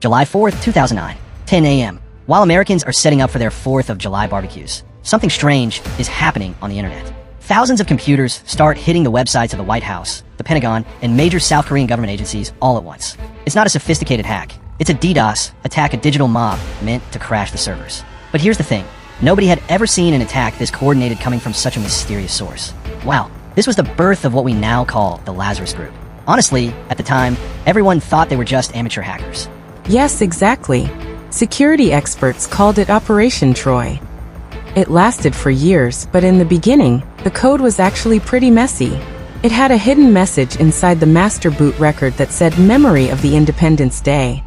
July 4th, 2009, 10 a.m. While Americans are setting up for their 4th of July barbecues, something strange is happening on the internet. Thousands of computers start hitting the websites of the White House, the Pentagon, and major South Korean government agencies all at once. It's not a sophisticated hack. It's a DDoS attack, a digital mob meant to crash the servers. But here's the thing. Nobody had ever seen an attack this coordinated coming from such a mysterious source. Wow, this was the birth of what we now call the Lazarus Group. Honestly, at the time, everyone thought they were just amateur hackers. Yes, exactly. Security experts called it Operation Troy. It lasted for years, but in the beginning, the code was actually pretty messy. It had a hidden message inside the master boot record that said memory of the Independence Day.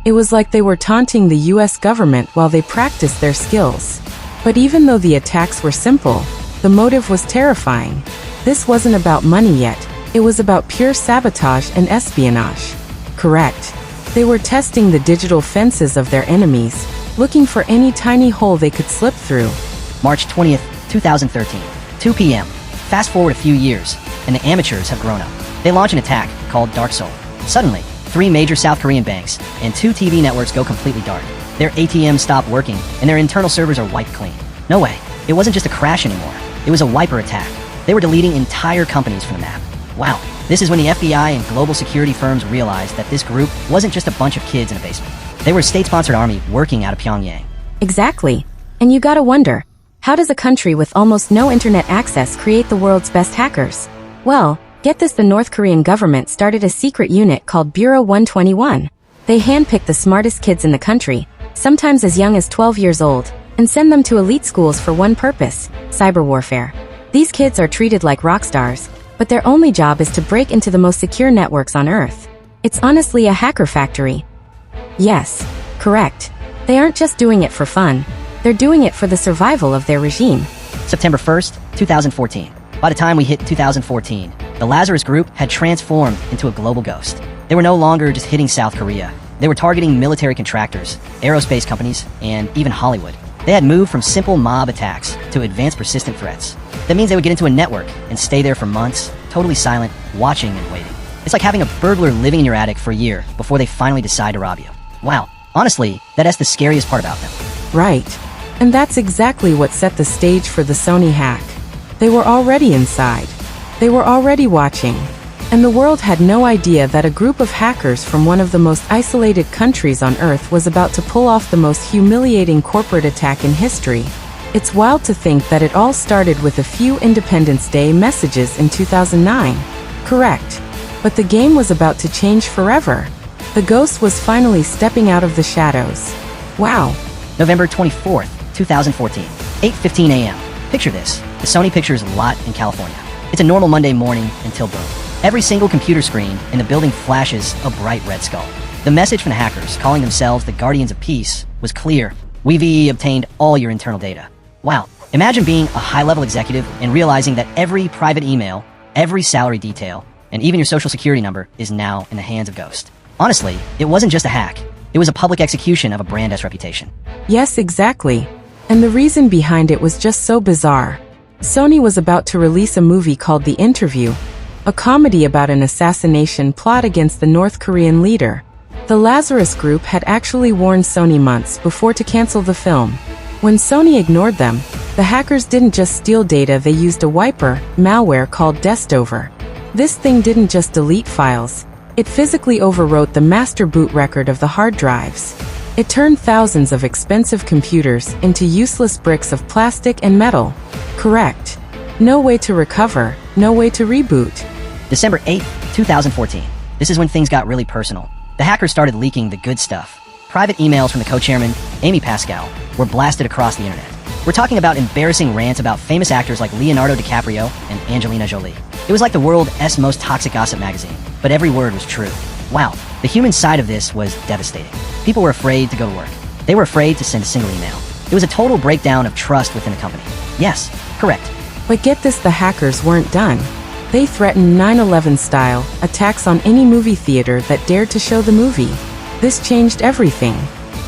It was like they were taunting the US government while they practiced their skills. But even though the attacks were simple, the motive was terrifying. This wasn't about money yet. It was about pure sabotage and espionage. Correct. They were testing the digital fences of their enemies, looking for any tiny hole they could slip through. March 20th, 2013, 2 p.m. Fast forward a few years, and the amateurs have grown up. They launch an attack called Dark Soul. Suddenly, 3 major South Korean banks and 2 TV networks go completely dark. Their ATMs stop working, and their internal servers are wiped clean. No way. It wasn't just a crash anymore. It was a wiper attack. They were deleting entire companies from the map. Wow. This is when the FBI and global security firms realized that this group wasn't just a bunch of kids in a basement. They were a state-sponsored army working out of Pyongyang. Exactly. And you gotta wonder, how does a country with almost no internet access create the world's best hackers? Well, get this, the North Korean government started a secret unit called Bureau 121. They handpick the smartest kids in the country, sometimes as young as 12 years old, and send them to elite schools for one purpose: cyber warfare. These kids are treated like rock stars, but their only job is to break into the most secure networks on Earth. It's honestly a hacker factory. Yes, correct. They aren't just doing it for fun. They're doing it for the survival of their regime. September 1st, 2014. By the time we hit 2014, the Lazarus Group had transformed into a global ghost. They were no longer just hitting South Korea. They were targeting military contractors, aerospace companies, and even Hollywood. They had moved from simple mob attacks to advanced persistent threats. That means they would get into a network and stay there for months, totally silent, watching and waiting. It's like having a burglar living in your attic for a year before they finally decide to rob you. Wow. Honestly, that's the scariest part about them. Right. And that's exactly what set the stage for the Sony hack. They were already inside. They were already watching. And the world had no idea that a group of hackers from one of the most isolated countries on Earth was about to pull off the most humiliating corporate attack in history. It's wild to think that it all started with a few Independence Day messages in 2009. Correct. But the game was about to change forever. The ghost was finally stepping out of the shadows. Wow. November 24th, 2014, 8:15 a.m. Picture this, the Sony Pictures lot in California. It's a normal Monday morning until boom. Every single computer screen in the building flashes a bright red skull. The message from the hackers, calling themselves the Guardians of Peace, was clear. We've obtained all your internal data. Wow. Imagine being a high-level executive and realizing that every private email, every salary detail, and even your social security number is now in the hands of Ghost. Honestly, it wasn't just a hack. It was a public execution of a brand-S reputation. Yes, exactly. And the reason behind it was just so bizarre. Sony was about to release a movie called The Interview, a comedy about an assassination plot against the North Korean leader. The Lazarus Group had actually warned Sony months before to cancel the film. When Sony ignored them, the hackers didn't just steal data, they used a wiper, malware called Destover. This thing didn't just delete files. It physically overwrote the master boot record of the hard drives. It turned thousands of expensive computers into useless bricks of plastic and metal. Correct. No way to recover, no way to reboot. December 8th, 2014. This is when things got really personal. The hackers started leaking the good stuff. Private emails from the co-chairman, Amy Pascal, were blasted across the internet. We're talking about embarrassing rants about famous actors like Leonardo DiCaprio and Angelina Jolie. It was like the world's most toxic gossip magazine, but every word was true. Wow, the human side of this was devastating. People were afraid to go to work. They were afraid to send a single email. It was a total breakdown of trust within the company. Yes, correct. But get this, the hackers weren't done. They threatened 9/11-style attacks on any movie theater that dared to show the movie. This changed everything.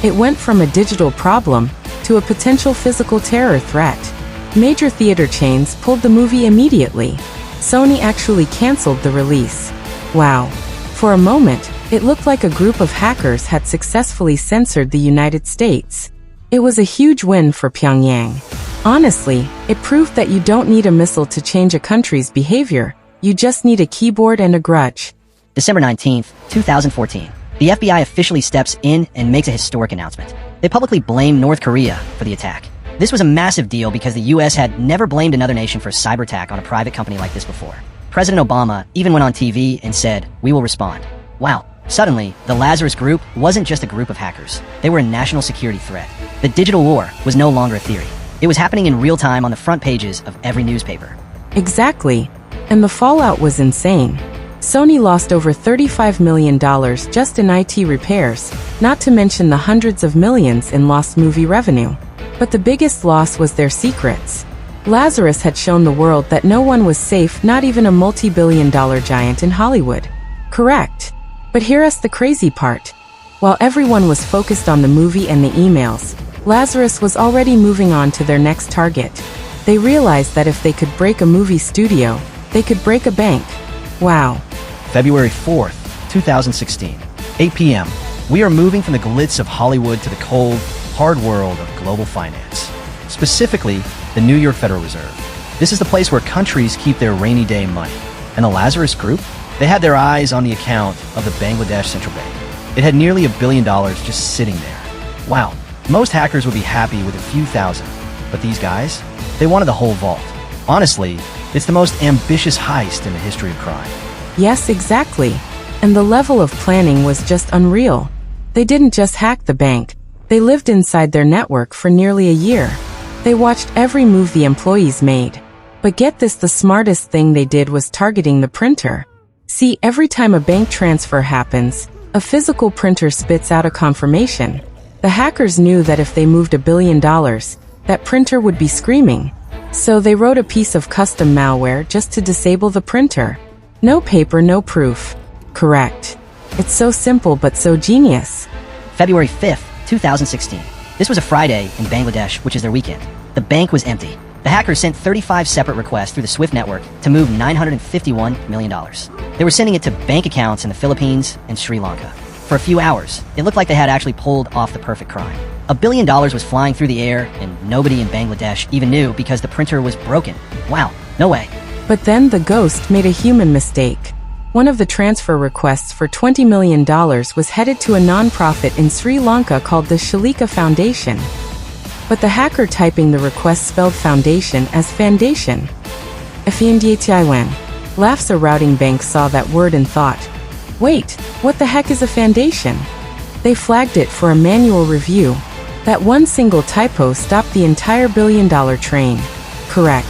It went from a digital problem to a potential physical terror threat. Major theater chains pulled the movie immediately. Sony actually canceled the release. Wow. For a moment, It looked like a group of hackers had successfully censored the United States. It was a huge win for Pyongyang. Honestly, it proved that you don't need a missile to change a country's behavior. You just need a keyboard and a grudge. December 19th, 2014. The FBI officially steps in and makes a historic announcement. They publicly blame North Korea for the attack. This was a massive deal because the US had never blamed another nation for a cyber attack on a private company like this before. President Obama even went on TV and said, "We will respond." Wow. Suddenly, the Lazarus group wasn't just a group of hackers. They were a national security threat. The digital war was no longer a theory. It was happening in real time on the front pages of every newspaper. Exactly. And the fallout was insane. Sony lost over $35 million just in IT repairs, not to mention the hundreds of millions in lost movie revenue. But the biggest loss was their secrets. Lazarus had shown the world that no one was safe, not even a multi-billion-dollar giant in Hollywood. Correct. But here's the crazy part. While everyone was focused on the movie and the emails, Lazarus was already moving on to their next target. They realized that if they could break a movie studio, they could break a bank. Wow. February 4th, 2016, 8 p.m. We are moving from the glitz of Hollywood to the cold, hard world of global finance. Specifically, the New York Federal Reserve. This is the place where countries keep their rainy day money. And the Lazarus Group? They had their eyes on the account of the Bangladesh Central Bank. It had nearly $1 billion just sitting there. Wow. Most hackers would be happy with a few thousand. But these guys? They wanted the whole vault. Honestly, it's the most ambitious heist in the history of crime. Yes, exactly. And the level of planning was just unreal. They didn't just hack the bank. They lived inside their network for nearly a year. They watched every move the employees made. But get this, the smartest thing they did was targeting the printer. See, every time a bank transfer happens, a physical printer spits out a confirmation. The hackers knew that if they moved $1 billion, that printer would be screaming. So they wrote a piece of custom malware just to disable the printer. No paper, no proof. Correct. It's so simple but so genius. February 5th, 2016. This was a Friday in Bangladesh, which is their weekend. The bank was empty. The hackers sent 35 separate requests through the SWIFT network to move $951 million. They were sending it to bank accounts in the Philippines and Sri Lanka. For a few hours, it looked like they had actually pulled off the perfect crime. $1 billion was flying through the air, and nobody in Bangladesh even knew because the printer was broken. Wow, no way. But then the ghost made a human mistake. One of the transfer requests for $20 million was headed to a non-profit in Sri Lanka called the Shalika Foundation. But the hacker typing the request spelled foundation as Foundation. When laughs, a routing bank saw that word and thought, wait, what the heck is a foundation? They flagged it for a manual review. That one single typo stopped the entire billion-dollar train. Correct.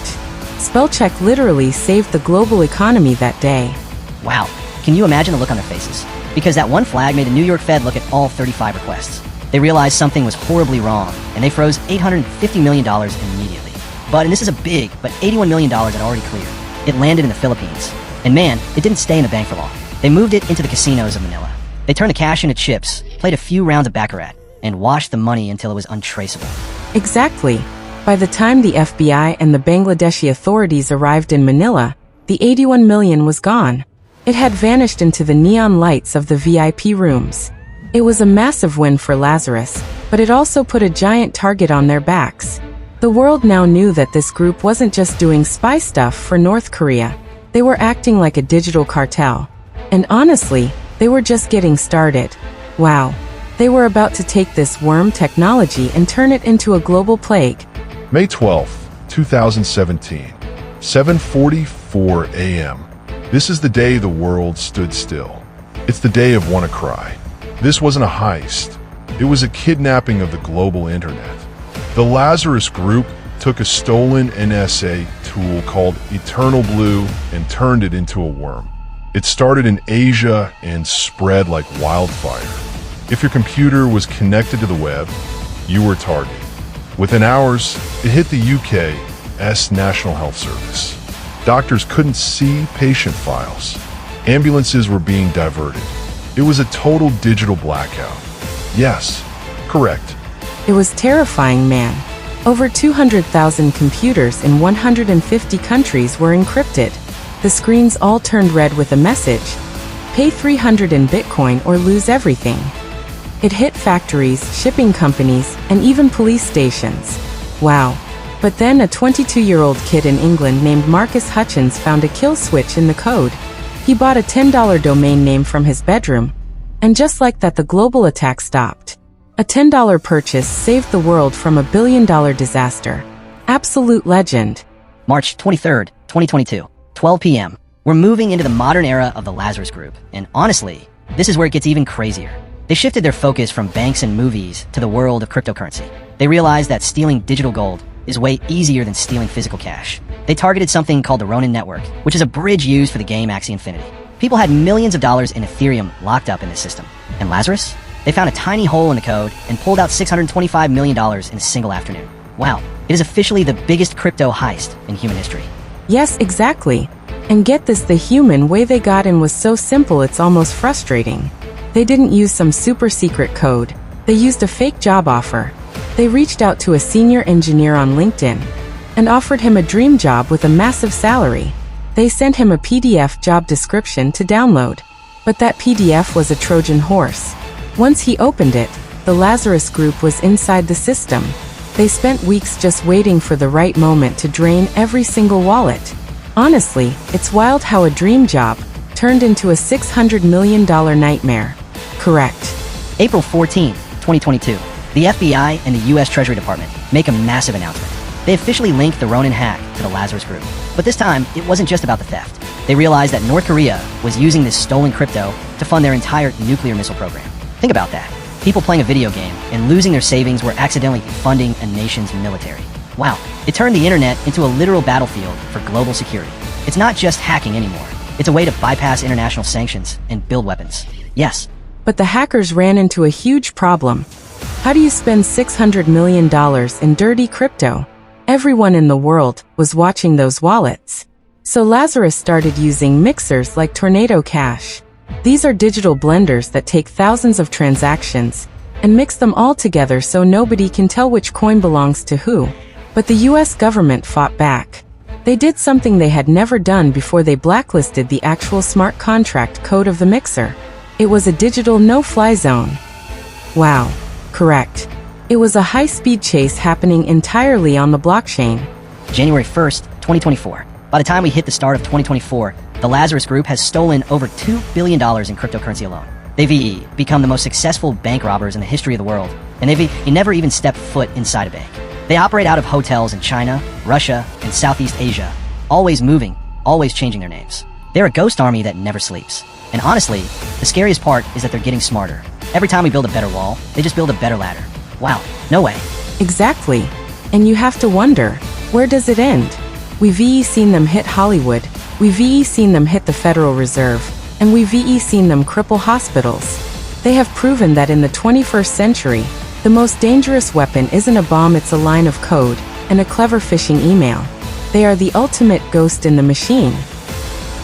Spellcheck literally saved the global economy that day. Wow, can you imagine the look on their faces? Because that one flag made the New York Fed look at all 35 requests. They realized something was horribly wrong, and they froze $850 million immediately. And this is a big, but $81 million had already cleared. It landed in the Philippines. And man, it didn't stay in the bank for long. They moved it into the casinos of Manila. They turned the cash into chips, played a few rounds of baccarat, and washed the money until it was untraceable. Exactly. By the time the FBI and the Bangladeshi authorities arrived in Manila, the $81 million was gone. It had vanished into the neon lights of the VIP rooms. It was a massive win for Lazarus, but it also put a giant target on their backs. The world now knew that this group wasn't just doing spy stuff for North Korea. They were acting like a digital cartel. And honestly, they were just getting started. Wow. They were about to take this worm technology and turn it into a global plague. May 12th, 2017, 7:44 a.m. This is the day the world stood still. It's the day of WannaCry. This wasn't a heist. It was a kidnapping of the global internet. The Lazarus Group took a stolen NSA tool called Eternal Blue and turned it into a worm. It started in Asia and spread like wildfire. If your computer was connected to the web, you were targeted. Within hours, it hit the UK's National Health Service. Doctors couldn't see patient files. Ambulances were being diverted. It was a total digital blackout. Yes, correct. It was terrifying, man. Over 200,000 computers in 150 countries were encrypted. The screens all turned red with a message. Pay 300 in Bitcoin or lose everything. It hit factories, shipping companies, and even police stations. Wow. But then a 22-year-old kid in England named Marcus Hutchins found a kill switch in the code. He bought a $10 domain name from his bedroom. And just like that, the global attack stopped. A $10 purchase saved the world from a billion-dollar disaster. Absolute legend. March 23rd, 2022, 12 p.m. We're moving into the modern era of the Lazarus Group. And honestly, this is where it gets even crazier. They shifted their focus from banks and movies to the world of cryptocurrency. They realized that stealing digital gold is way easier than stealing physical cash. They targeted something called the Ronin Network, which is a bridge used for the game Axie Infinity. People had millions of dollars in Ethereum locked up in this system. And Lazarus? They found a tiny hole in the code and pulled out $625 million in a single afternoon. Wow, it is officially the biggest crypto heist in human history. Yes, exactly. And get this, the human way they got in was so simple it's almost frustrating. They didn't use some super secret code. They used a fake job offer. They reached out to a senior engineer on LinkedIn and offered him a dream job with a massive salary. They sent him a PDF job description to download. But that PDF was a Trojan horse. Once he opened it, the Lazarus Group was inside the system. They spent weeks just waiting for the right moment to drain every single wallet. Honestly, it's wild how a dream job turned into a $600 million nightmare. Correct. April 14th, 2022, the FBI and the U.S. Treasury Department make a massive announcement. They officially linked the Ronin hack to the Lazarus Group. But this time, it wasn't just about the theft. They realized that North Korea was using this stolen crypto to fund their entire nuclear missile program. Think about that. People playing a video game and losing their savings were accidentally funding a nation's military. Wow, it turned the internet into a literal battlefield for global security. It's not just hacking anymore. It's a way to bypass international sanctions and build weapons. Yes. But the hackers ran into a huge problem. How do you spend $600 million in dirty crypto? Everyone in the world was watching those wallets. So Lazarus started using mixers like Tornado Cash. These are digital blenders that take thousands of transactions and mix them all together so nobody can tell which coin belongs to who. But the US government fought back. They did something they had never done before. They blacklisted the actual smart contract code of the mixer. It was a digital no-fly zone. Wow. Correct. It was a high-speed chase happening entirely on the blockchain. January 1st, 2024. By the time we hit the start of 2024, the Lazarus Group has stolen over $2 billion in cryptocurrency alone. They've become the most successful bank robbers in the history of the world, and they've never even stepped foot inside a bank. They operate out of hotels in China, Russia, and Southeast Asia, always moving, always changing their names. They're a ghost army that never sleeps. And honestly, the scariest part is that they're getting smarter. Every time we build a better wall, they just build a better ladder. Wow, no way. Exactly. And you have to wonder, where does it end? We've seen them hit Hollywood, we've seen them hit the Federal Reserve, and we've seen them cripple hospitals. They have proven that in the 21st century, the most dangerous weapon isn't a bomb, it's a line of code and a clever phishing email. They are the ultimate ghost in the machine.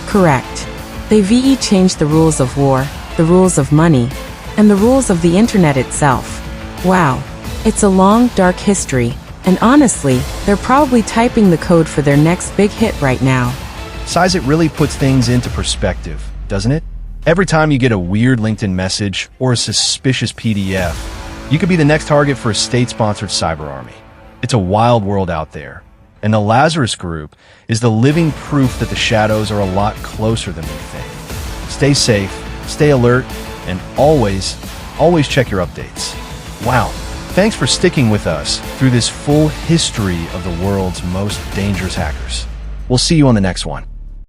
Correct. They've changed the rules of war, the rules of money, and the rules of the internet itself. Wow. It's a long, dark history, and honestly, they're probably typing the code for their next big hit right now. Size, it really puts things into perspective, doesn't it? Every time you get a weird LinkedIn message or a suspicious PDF, you could be the next target for a state-sponsored cyber army. It's a wild world out there. And the Lazarus Group is the living proof that the shadows are a lot closer than we think. Stay safe, stay alert, and always check your updates. Wow, thanks for sticking with us through this full history of the world's most dangerous hackers. We'll see you on the next one.